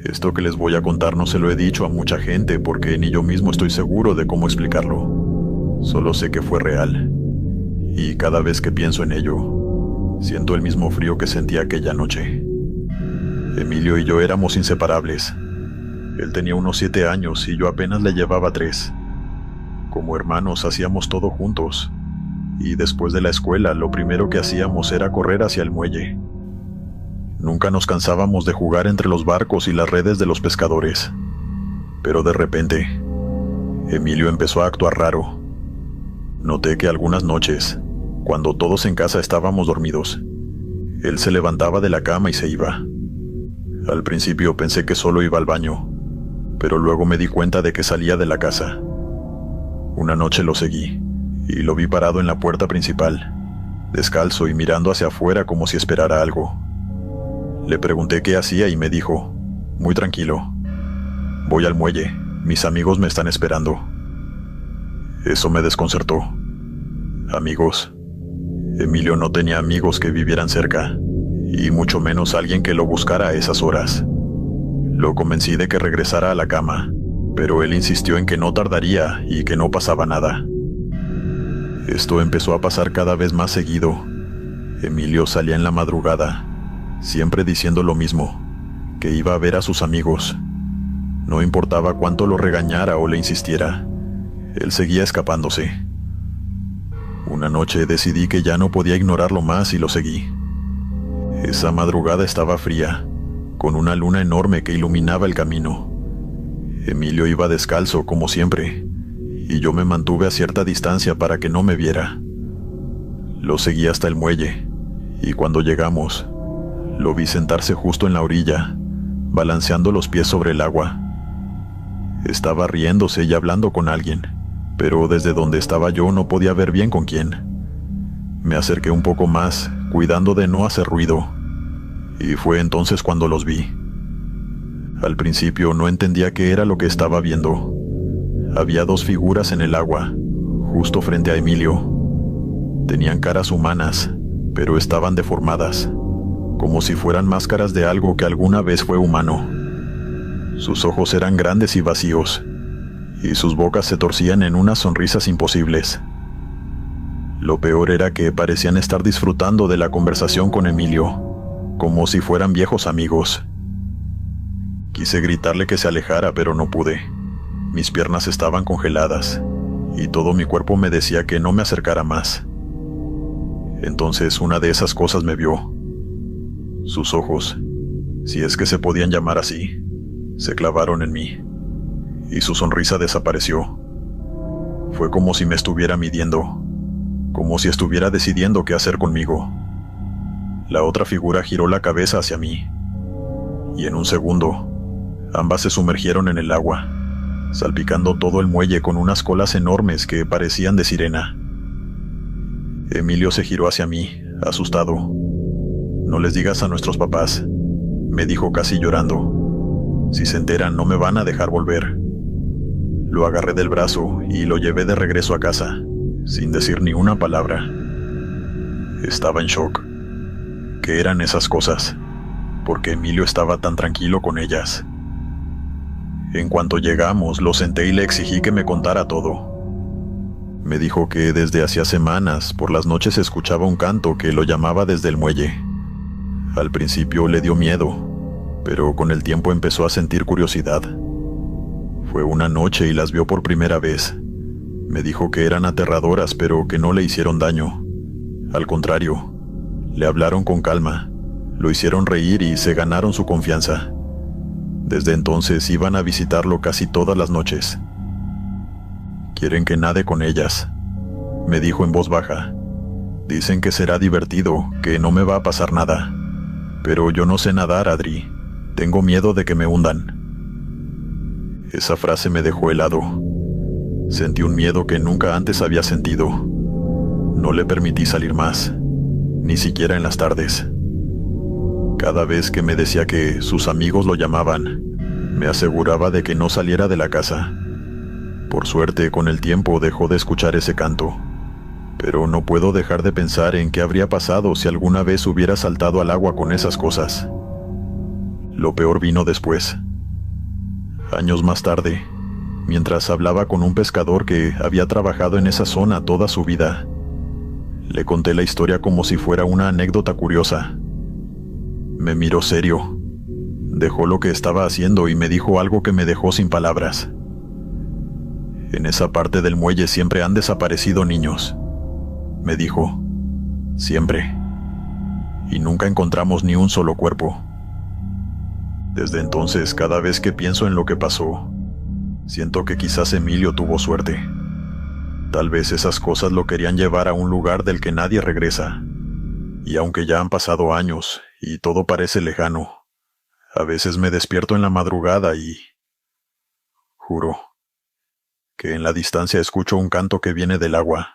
Esto que les voy a contar no se lo he dicho a mucha gente porque ni yo mismo estoy seguro de cómo explicarlo. Solo sé que fue real. Y cada vez que pienso en ello, siento el mismo frío que sentí aquella noche. Emilio y yo éramos inseparables. Él tenía unos 7 años y yo apenas le llevaba 3. Como hermanos hacíamos todo juntos. Y después de la escuela lo primero que hacíamos era correr hacia el muelle. Nunca nos cansábamos de jugar entre los barcos y las redes de los pescadores. Pero de repente, Emilio empezó a actuar raro. Noté que algunas noches, cuando todos en casa estábamos dormidos, él se levantaba de la cama y se iba. Al principio pensé que solo iba al baño, pero luego me di cuenta de que salía de la casa. Una noche lo seguí, y lo vi parado en la puerta principal, descalzo y mirando hacia afuera como si esperara algo. Le pregunté qué hacía y me dijo, muy tranquilo: voy al muelle, mis amigos me están esperando. Eso me desconcertó. Amigos. Emilio no tenía amigos que vivieran cerca, y mucho menos alguien que lo buscara a esas horas. Lo convencí de que regresara a la cama, pero él insistió en que no tardaría y que no pasaba nada. Esto empezó a pasar cada vez más seguido. Emilio salía en la madrugada, siempre diciendo lo mismo, que iba a ver a sus amigos. No importaba cuánto lo regañara o le insistiera, él seguía escapándose. Una noche decidí que ya no podía ignorarlo más y lo seguí. Esa madrugada estaba fría, con una luna enorme que iluminaba el camino. Emilio iba descalzo como siempre, y yo me mantuve a cierta distancia para que no me viera. Lo seguí hasta el muelle, y cuando llegamos, lo vi sentarse justo en la orilla, balanceando los pies sobre el agua. Estaba riéndose y hablando con alguien, pero desde donde estaba yo no podía ver bien con quién. Me acerqué un poco más, cuidando de no hacer ruido, y fue entonces cuando los vi. Al principio no entendía qué era lo que estaba viendo. Había 2 figuras en el agua, justo frente a Emilio. Tenían caras humanas, pero estaban deformadas, como si fueran máscaras de algo que alguna vez fue humano. Sus ojos eran grandes y vacíos, y sus bocas se torcían en unas sonrisas imposibles. Lo peor era que parecían estar disfrutando de la conversación con Emilio, como si fueran viejos amigos. Quise gritarle que se alejara, pero no pude. Mis piernas estaban congeladas, y todo mi cuerpo me decía que no me acercara más. Entonces una de esas cosas me vio. Sus ojos, si es que se podían llamar así, se clavaron en mí, y su sonrisa desapareció. Fue como si me estuviera midiendo, como si estuviera decidiendo qué hacer conmigo. La otra figura giró la cabeza hacia mí, y en un segundo, ambas se sumergieron en el agua, salpicando todo el muelle con unas colas enormes que parecían de sirena. Emilio se giró hacia mí, asustado. «No les digas a nuestros papás», me dijo casi llorando. «Si se enteran no me van a dejar volver». Lo agarré del brazo y lo llevé de regreso a casa, sin decir ni una palabra. Estaba en shock. ¿Qué eran esas cosas? ¿Por qué Emilio estaba tan tranquilo con ellas? En cuanto llegamos, lo senté y le exigí que me contara todo. Me dijo que desde hacía semanas, por las noches escuchaba un canto que lo llamaba desde el muelle. Al principio le dio miedo, pero con el tiempo empezó a sentir curiosidad. Fue una noche y las vio por primera vez. Me dijo que eran aterradoras, pero que no le hicieron daño. Al contrario, le hablaron con calma, lo hicieron reír y se ganaron su confianza. Desde entonces iban a visitarlo casi todas las noches. «Quieren que nade con ellas», me dijo en voz baja. «Dicen que será divertido, que no me va a pasar nada. Pero yo no sé nadar, Adri. Tengo miedo de que me hundan». Esa frase me dejó helado. Sentí un miedo que nunca antes había sentido. No le permití salir más, ni siquiera en las tardes. Cada vez que me decía que sus amigos lo llamaban, me aseguraba de que no saliera de la casa. Por suerte, con el tiempo dejó de escuchar ese canto, pero no puedo dejar de pensar en qué habría pasado si alguna vez hubiera saltado al agua con esas cosas. Lo peor vino después, Años más tarde, mientras hablaba con un pescador que había trabajado en esa zona toda su vida, le conté la historia como si fuera una anécdota curiosa. Me miró serio, dejó lo que estaba haciendo y me dijo algo que me dejó sin palabras. En esa parte del muelle siempre han desaparecido niños, me dijo, siempre. Y nunca encontramos ni un solo cuerpo. Desde entonces, cada vez que pienso en lo que pasó, siento que quizás Emilio tuvo suerte. Tal vez esas cosas lo querían llevar a un lugar del que nadie regresa. Y aunque ya han pasado años y todo parece lejano, a veces me despierto en la madrugada y juro que en la distancia escucho un canto que viene del agua.